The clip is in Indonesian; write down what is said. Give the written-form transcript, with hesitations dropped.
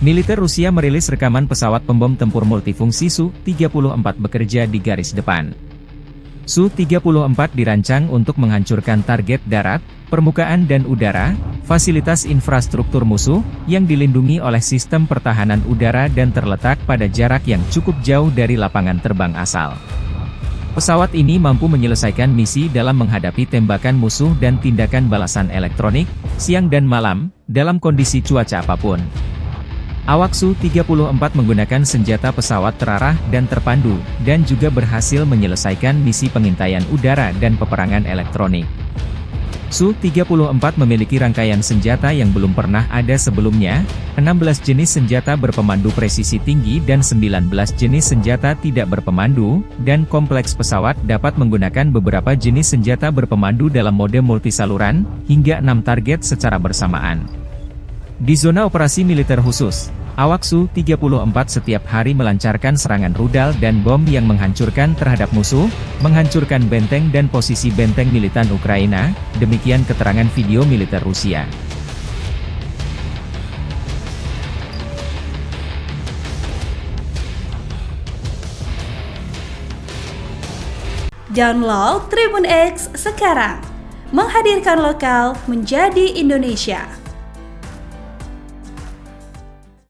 Militer Rusia merilis rekaman pesawat pembom tempur multifungsi Su-34 bekerja di garis depan. Su-34 dirancang untuk menghancurkan target darat, permukaan dan udara, fasilitas infrastruktur musuh, yang dilindungi oleh sistem pertahanan udara dan terletak pada jarak yang cukup jauh dari lapangan terbang asal. Pesawat ini mampu menyelesaikan misi dalam menghadapi tembakan musuh dan tindakan balasan elektronik, siang dan malam, dalam kondisi cuaca apapun. Awak Su-34 menggunakan senjata pesawat terarah dan terpandu, dan juga berhasil menyelesaikan misi pengintaian udara dan peperangan elektronik. Su-34 memiliki rangkaian senjata yang belum pernah ada sebelumnya, 16 jenis senjata berpemandu presisi tinggi dan 19 jenis senjata tidak berpemandu, dan kompleks pesawat dapat menggunakan beberapa jenis senjata berpemandu dalam mode multisaluran, hingga 6 target secara bersamaan. Di zona operasi militer khusus, awak Su-34 setiap hari melancarkan serangan rudal dan bom yang menghancurkan terhadap musuh, menghancurkan benteng dan posisi benteng militan Ukraina, demikian keterangan video militer Rusia. Download Tribun X sekarang, menghadirkan lokal menjadi Indonesia.